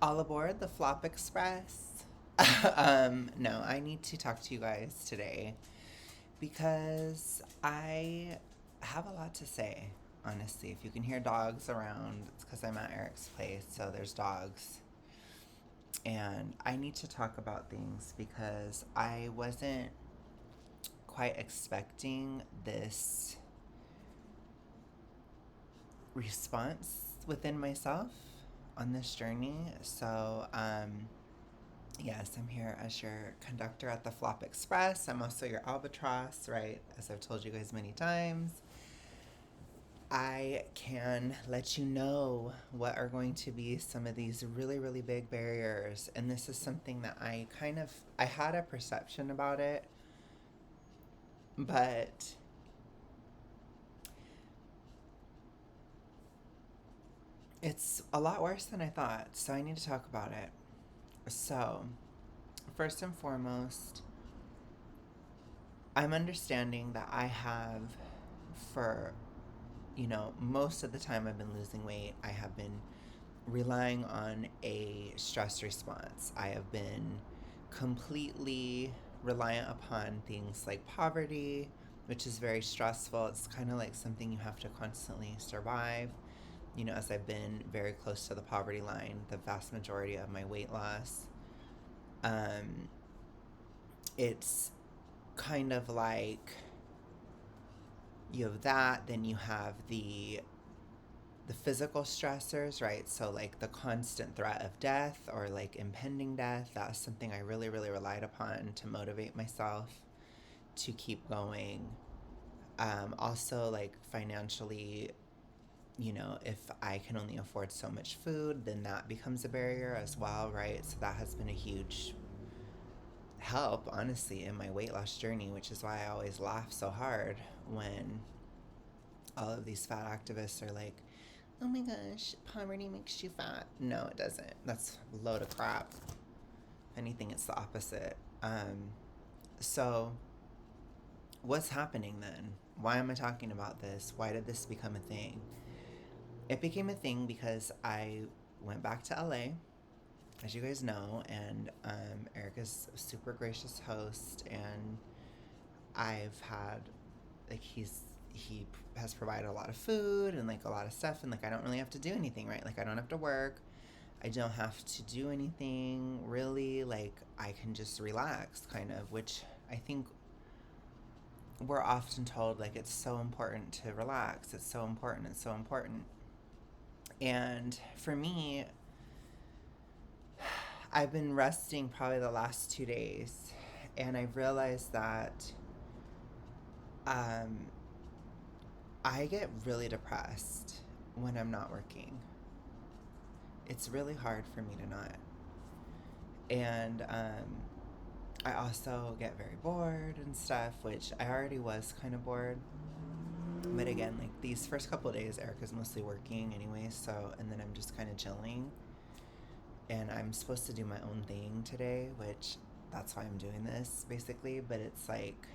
All aboard the Flop Express. No, I need to talk to you guys today because I have a lot to say, honestly. If you can hear dogs around, it's because I'm at Eric's place, so there's dogs. And I need to talk about things because I wasn't quite expecting this response within myself on this journey. Yes, I'm here as your conductor at the Flop Express. I'm also your albatross, right? As I've told you guys many times. I can let you know what are going to be some of these really, really big barriers. And this is something that I had a perception about it, but it's a lot worse than I thought. So I need to talk about it. So, first and foremost, I'm understanding that I have, for, most of the time I've been losing weight, I have been relying on a stress response. I have been completely reliant upon things like poverty, which is very stressful. It's kind of like something you have to constantly survive. As I've been very close to the poverty line, the vast majority of my weight loss, um, it's kind of like you have that, then you have the physical stressors, right? So like the constant threat of death or like impending death, that's something I really, really relied upon to motivate myself to keep going. Also, like financially, if I can only afford so much food, then that becomes a barrier as well, right? So that has been a huge help, honestly, in my weight loss journey, which is why I always laugh so hard when all of these fat activists are like, oh my gosh, poverty makes you fat. No, it doesn't. That's a load of crap. If anything, it's the opposite. So, what's happening then? Why am I talking about this? Why did this become a thing? It became a thing because I went back to LA, as you guys know, and Eric is a super gracious host, and I've had, like, he has provided a lot of food and like a lot of stuff, and like I don't really have to do anything, right? Like I don't have to work, I don't have to do anything really, like I can just relax, kind of, which I think we're often told like it's so important to relax, it's so important, it's so important. And for me, I've been resting probably the last 2 days, and I realized that um, I get really depressed when I'm not working. It's really hard for me to not. And I also get very bored and stuff, which I already was kind of bored. But again, like these first couple of days, Erica's mostly working anyway, so, and then I'm just kind of chilling. And I'm supposed to do my own thing today, which that's why I'm doing this basically. But it's like,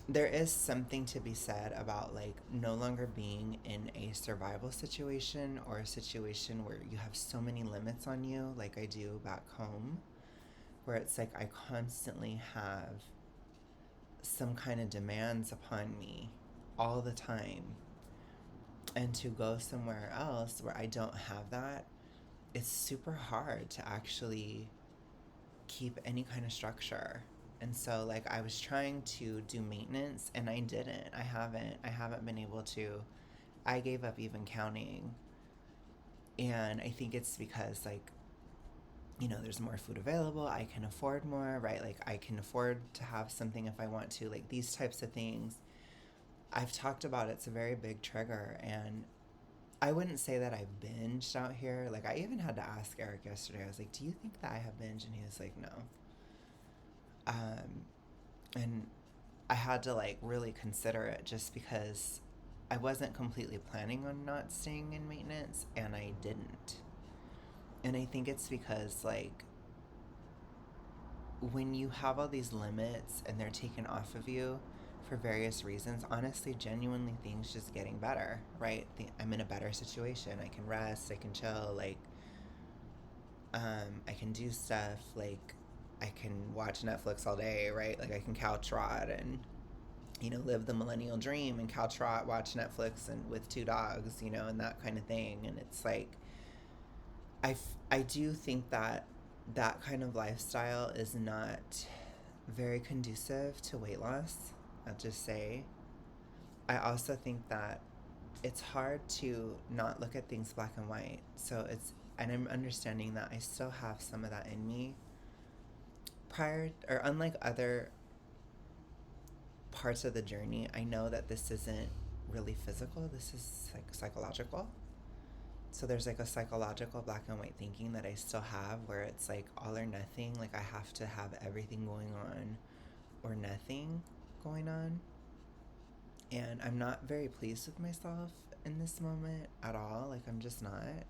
there is something to be said about like no longer being in a survival situation or a situation where you have so many limits on you like I do back home, where it's like I constantly have some kind of demands upon me all the time, and to go somewhere else where I don't have that, it's super hard to actually keep any kind of structure. And so like I was trying to do maintenance and I haven't been able to. I gave up even counting. And I think it's because like, there's more food available, I can afford more, right? Like I can afford to have something if I want to, like these types of things. I've talked about, it's a very big trigger, and I wouldn't say that I've binged out here. Like I even had to ask Eric yesterday. I was like, "Do you think that I have binged?" And he was like, "No." Um, and I had to like really consider it just because I wasn't completely planning on not staying in maintenance, and I didn't. And I think it's because like when you have all these limits and they're taken off of you for various reasons. Honestly, genuinely, things just getting better, right? I'm in a better situation. I can rest, I can chill, like, I can do stuff, like, I can watch Netflix all day, right? Like, I can couch rot and, live the millennial dream and couch rot, watch Netflix and with two dogs, and that kind of thing. And it's like, I do think that that kind of lifestyle is not very conducive to weight loss. I'll just say. I also think that it's hard to not look at things black and white. And I'm understanding that I still have some of that in me. Unlike other parts of the journey, I know that this isn't really physical, this is like psychological. So there's like a psychological black and white thinking that I still have where it's like all or nothing. Like I have to have everything going on or nothing going on. And I'm not very pleased with myself in this moment at all. Like I'm just not.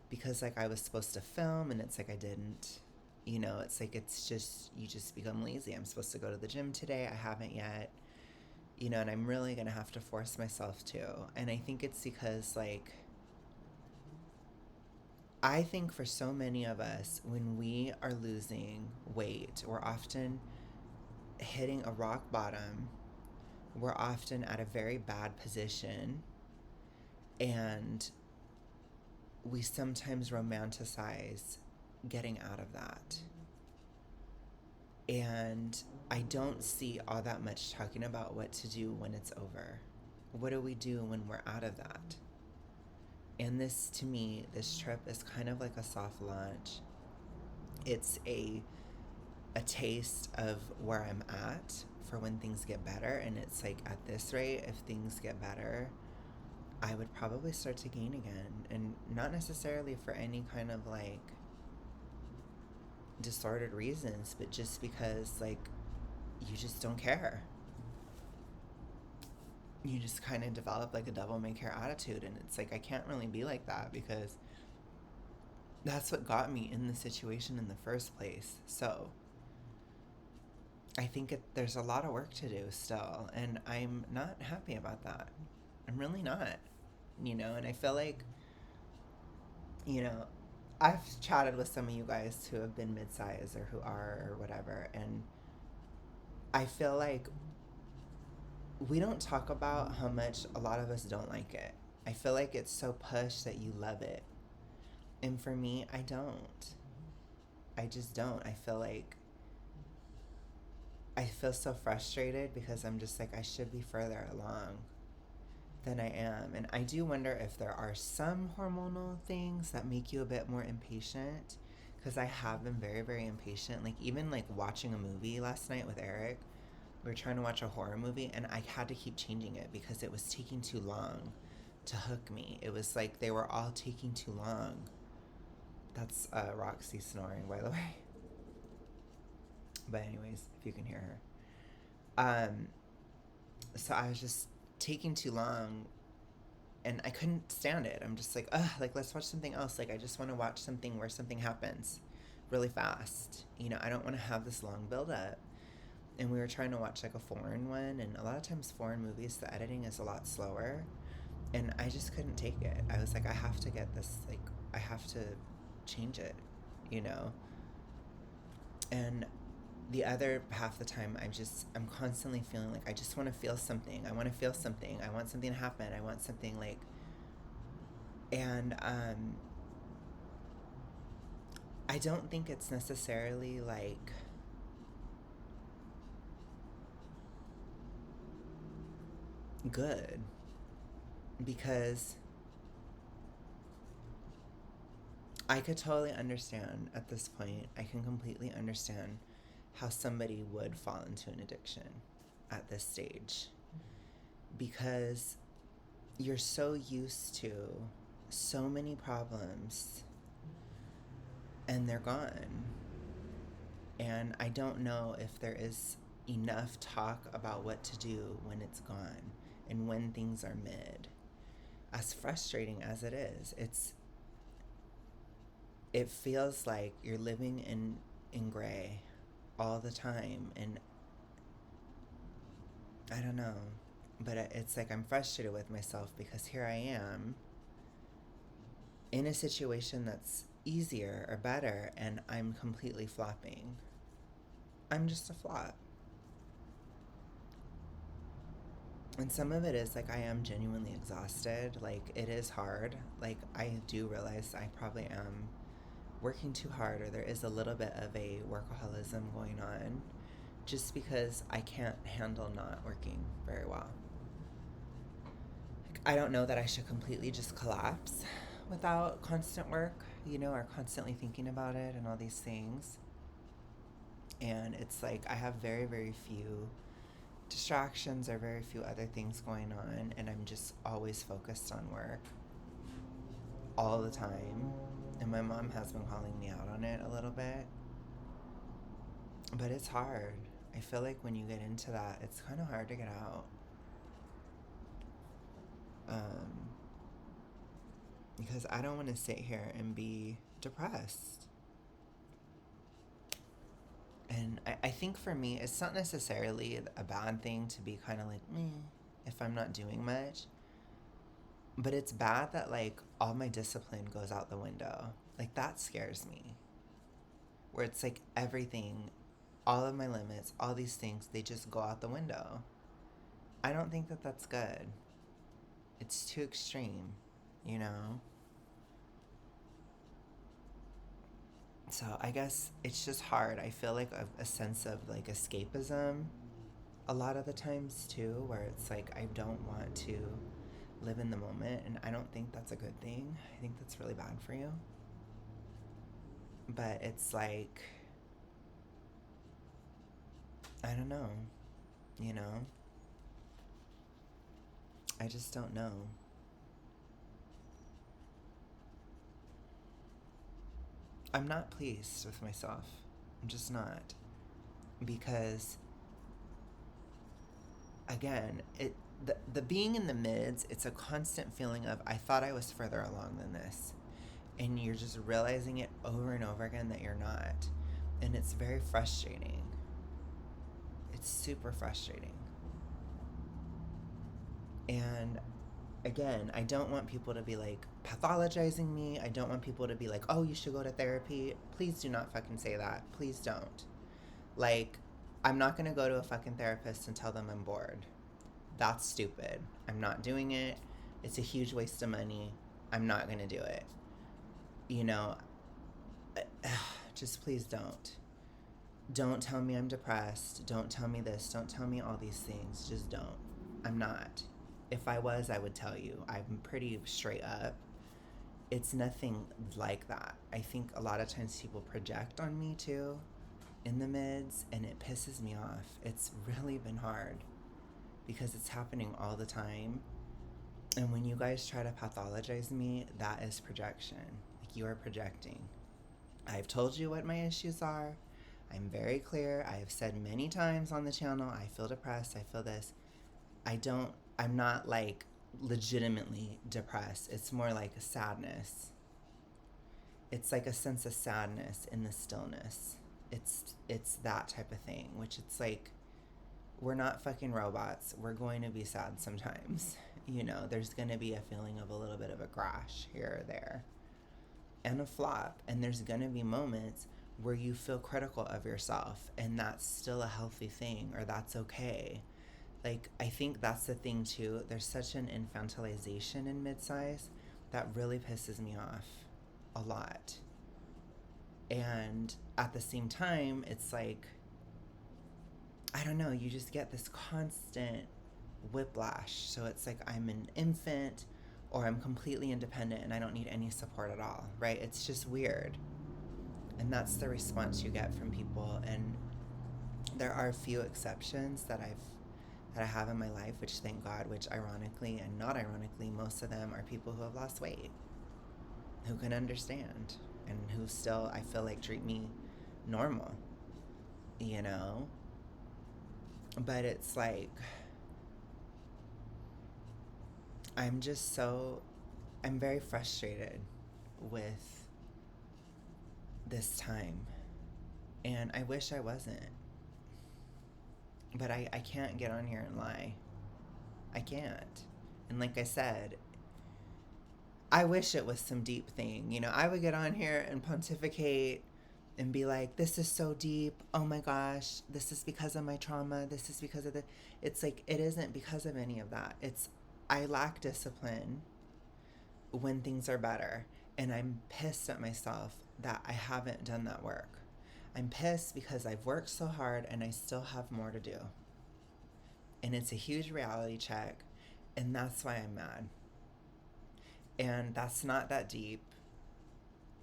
Because like I was supposed to film and it's like I didn't. It's like you just become lazy. I'm supposed to go to the gym today. I haven't yet. And I'm really going to have to force myself to. And I think it's because like I think for so many of us, when we are losing weight, we're often hitting a rock bottom. We're often at a very bad position. And we sometimes romanticize getting out of that. And I don't see all that much talking about what to do when it's over. What do we do when we're out of that? And this, to me, this trip is kind of like a soft launch. It's a taste of where I'm at for when things get better. And it's like, at this rate, if things get better, I would probably start to gain again. And not necessarily for any kind of like disordered reasons, but just because like you just don't care. You just kind of develop like a devil may care attitude, and it's like I can't really be like that because that's what got me in the situation in the first place. So I think there's a lot of work to do still, and I'm not happy about that. I'm really not. And I feel like, I've chatted with some of you guys who have been mid-size or who are or whatever, and I feel like we don't talk about how much a lot of us don't like it. I feel like it's so pushed that you love it. And for me, I don't. I just don't. I feel so frustrated because I'm just like, I should be further along than I am. And I do wonder if there are some hormonal things that make you a bit more impatient, because I have been very, very impatient. Like even like watching a movie last night with Eric, we were trying to watch a horror movie and I had to keep changing it because it was taking too long to hook me. It was like they were all taking too long. That's Roxy snoring, by the way. But anyways, if you can hear her. So I was just taking too long and I couldn't stand it. I'm just like, ugh, like let's watch something else. Like I just want to watch something where something happens really fast. I don't want to have this long build up. And we were trying to watch like a foreign one, and a lot of times foreign movies, the editing is a lot slower, and I just couldn't take it. I was like, I have to get this, like I have to change it, and the other half the time I'm constantly feeling like I just want to feel something. I want to feel something. I want something to happen. I want something like, and I don't think it's necessarily like good, because I could totally understand at this point. I can completely understand how somebody would fall into an addiction at this stage, because you're so used to so many problems and they're gone. And I don't know if there is enough talk about what to do when it's gone and when things are mid. As frustrating as it is, it feels like you're living in gray all the time, and I don't know. But it's like I'm frustrated with myself because here I am in a situation that's easier or better, and I'm completely flopping. I'm just a flop. And some of it is like I am genuinely exhausted. Like, it is hard. Like, I do realize I probably am working too hard, or there is a little bit of a workaholism going on just because I can't handle not working very well. Like, I don't know that I should completely just collapse without constant work, or constantly thinking about it and all these things. And it's like I have very, very few distractions or very few other things going on, and I'm just always focused on work all the time. And my mom has been calling me out on it a little bit, but it's hard. I feel like when you get into that, it's kind of hard to get out. Because I don't want to sit here and be depressed. And I think for me, it's not necessarily a bad thing to be kind of like, meh, if I'm not doing much. But it's bad that, like, all my discipline goes out the window. Like, that scares me. Where it's like everything, all of my limits, all these things, they just go out the window. I don't think that that's good. It's too extreme, you know? So I guess it's just hard. I feel like a sense of like escapism a lot of the times too, where it's like I don't want to live in the moment, and I don't think that's a good thing. I think that's really bad for you. But it's like, I don't know, you know? I just don't know. I'm not pleased with myself. I'm just not. Because again, the being in the mids, it's a constant feeling of I thought I was further along than this. And you're just realizing it over and over again that you're not. And it's very frustrating. It's super frustrating. And again, I don't want people to be like pathologizing me. I don't want people to be like, oh, you should go to therapy. Please do not fucking say that. Please don't. Like, I'm not going to go to a fucking therapist and tell them I'm bored. That's stupid. I'm not doing it. It's a huge waste of money. I'm not going to do it. You know, just please don't. Don't tell me I'm depressed. Don't tell me this. Don't tell me all these things. Just don't. I'm not. If I was, I would tell you. I'm pretty straight up. It's nothing like that. I think a lot of times people project on me too in the mids, and it pisses me off. It's really been hard because it's happening all the time. And when you guys try to pathologize me, that is projection. Like, you are projecting. I've told you what my issues are. I'm very clear. I have said many times on the channel, I feel depressed, I feel this. I'm not like legitimately depressed. It's more like a sadness. It's like a sense of sadness in the stillness. It's that type of thing, which it's like, we're not fucking robots. We're going to be sad sometimes. There's going to be a feeling of a little bit of a crash here or there and a flop. And there's going to be moments where you feel critical of yourself, and that's still a healthy thing, or that's okay. Like, I think that's the thing too. There's such an infantilization in midsize that really pisses me off a lot. And at the same time, it's like, I don't know, you just get this constant whiplash. So it's like I'm an infant, or I'm completely independent and I don't need any support at all, right? It's just weird. And that's the response you get from people. And there are a few exceptions that I have in my life, which thank God, which ironically and not ironically, most of them are people who have lost weight, who can understand, and who still, I feel like, treat me normal, But it's like, I'm very frustrated with this time. And I wish I wasn't. But I can't get on here and lie. I can't. And like I said, I wish it was some deep thing. I would get on here and pontificate and be like, this is so deep. Oh my gosh, this is because of my trauma. This is because of the. It's like, it isn't because of any of that. It's, I lack discipline when things are better. And I'm pissed at myself that I haven't done that work. I'm pissed because I've worked so hard and I still have more to do. And it's a huge reality check. And that's why I'm mad. And that's not that deep.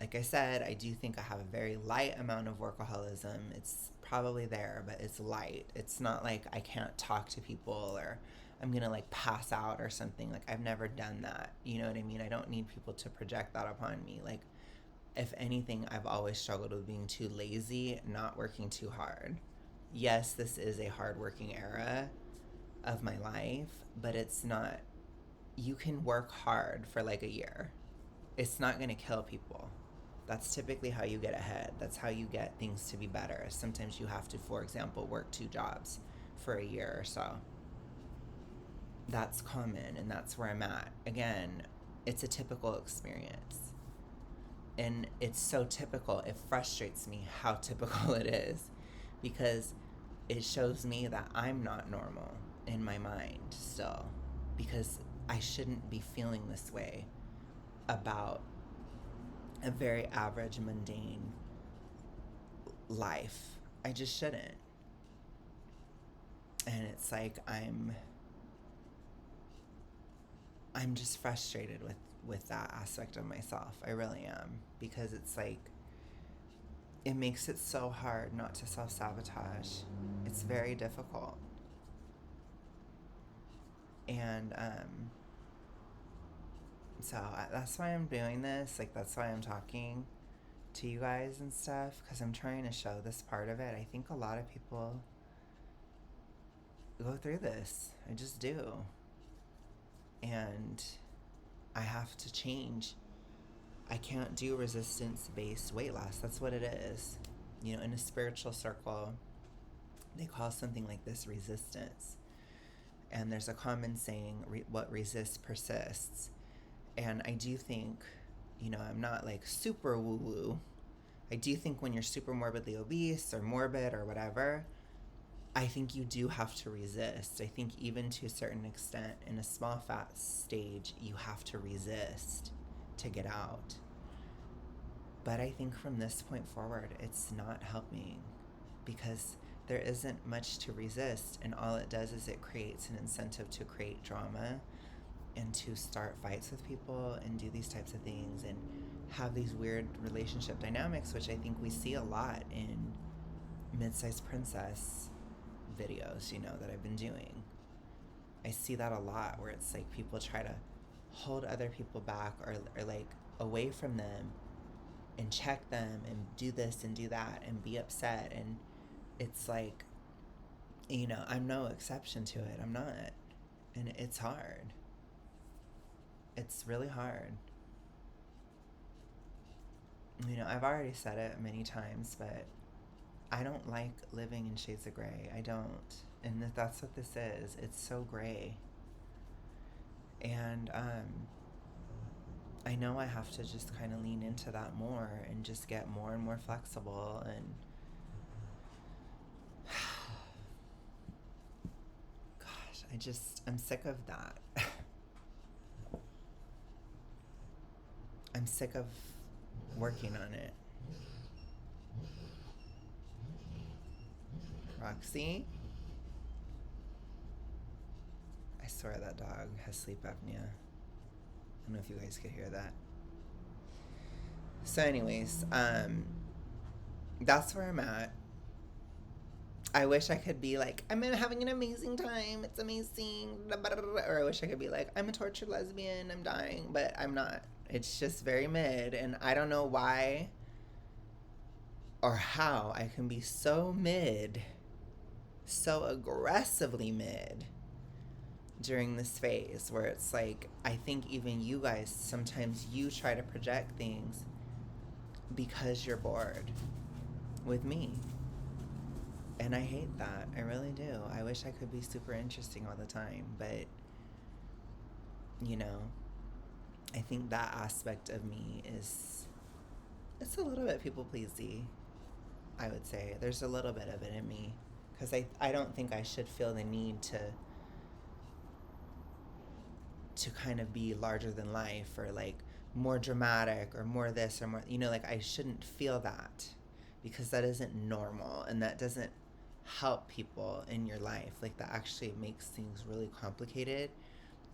Like I said, I do think I have a very light amount of workaholism. It's probably there, but it's light. It's not like I can't talk to people or I'm going to like pass out or something. Like, I've never done that. You know what I mean? I don't need people to project that upon me. Like, if anything, I've always struggled with being too lazy, not working too hard. Yes, this is a hardworking era of my life, but it's not. You can work hard for like a year. It's not going to kill people. That's typically how you get ahead. That's how you get things to be better. Sometimes you have to, for example, work 2 jobs for a year or so. That's common, and that's where I'm at. Again, it's a typical experience. And it's so typical, it frustrates me how typical it is, because it shows me that I'm not normal in my mind still, because I shouldn't be feeling this way about a very average, mundane life. I just shouldn't. And it's like I'm just frustrated with that aspect of myself. I really am, because it's like, it makes it so hard not to self-sabotage. It's very difficult. And so that's why I'm doing this. Like, that's why I'm talking to you guys and stuff, because I'm trying to show this part of it. I think a lot of people go through this. I just do. And I have to change. I can't do resistance-based weight loss. That's what it is. In a spiritual circle, they call something like this resistance. And there's a common saying, what resists persists. And I do think, I'm not like super woo-woo. I do think when you're super morbidly obese or morbid or whatever, I think you do have to resist. I think even to a certain extent, in a small fat stage, you have to resist to get out. But I think from this point forward, it's not helping, because there isn't much to resist, and all it does is it creates an incentive to create drama and to start fights with people and do these types of things and have these weird relationship dynamics, which I think we see a lot in Mid-Sized Princess videos, that I've been doing. I see that a lot, where it's like people try to hold other people back or like away from them and check them and do this and do that and be upset. And it's like, I'm no exception to it. I'm not. And it's hard. It's really hard. I've already said it many times, but I don't like living in shades of gray. I don't. And that's what this is. It's so gray. And I know I have to just kind of lean into that more and just get more and more flexible. And gosh, I'm sick of that. I'm sick of working on it. Roxy? I swear that dog has sleep apnea. I don't know if you guys could hear that. So anyways, that's where I'm at. I wish I could be like, I'm having an amazing time, it's amazing, or I wish I could be like, I'm a tortured lesbian, I'm dying, but I'm not. It's just very mid, and I don't know why or how I can be so mid, so aggressively mid during this phase, where it's like, I think even you guys, sometimes you try to project things because you're bored with me. And I hate that. I really do. I wish I could be super interesting all the time, but you know, I think that aspect of me is, it's a little bit people pleasy. I would say there's a little bit of it in me because I don't think I should feel the need to kind of be larger than life or like more dramatic or more this or more, like I shouldn't feel that because that isn't normal and that doesn't help people in your life. Like that actually makes things really complicated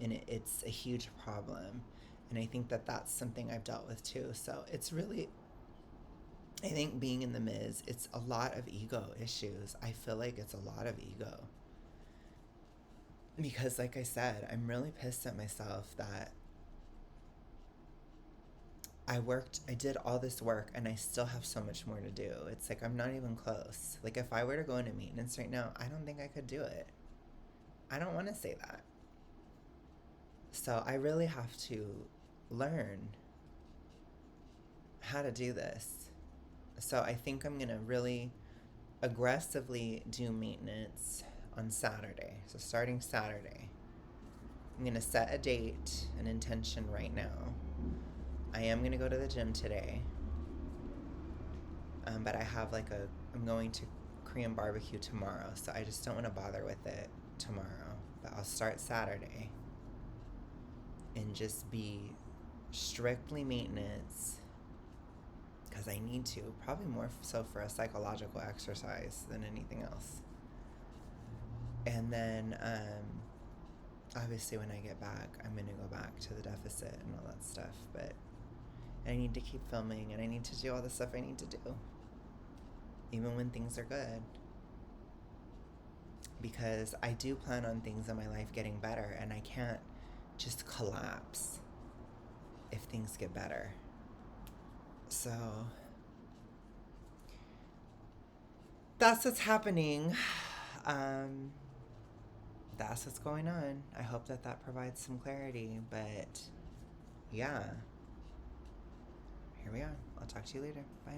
and it's a huge problem. And I think that that's something I've dealt with too. So it's really, I think being in the Miz, it's a lot of ego issues. I feel like it's a lot of ego. Because, like I said, I'm really pissed at myself that I did all this work and I still have so much more to do. It's like I'm not even close. Like, if I were to go into maintenance right now, I don't think I could do it. I don't want to say that. So, I really have to learn how to do this. So, I think I'm going to really aggressively do maintenance on Saturday. So, starting Saturday, I'm going to set a date, an intention right now. I am going to go to the gym today. But I have I'm going to Korean barbecue tomorrow, so I just don't want to bother with it tomorrow. But I'll start Saturday and just be strictly maintenance because I need to. Probably more so for a psychological exercise than anything else. And then, obviously, when I get back, I'm going to go back to the deficit and all that stuff. But I need to keep filming and I need to do all the stuff I need to do, even when things are good. Because I do plan on things in my life getting better and I can't just collapse if things get better. So that's what's happening. That's what's going on. I hope that provides some clarity. But yeah, here we are. I'll talk to you later. Bye.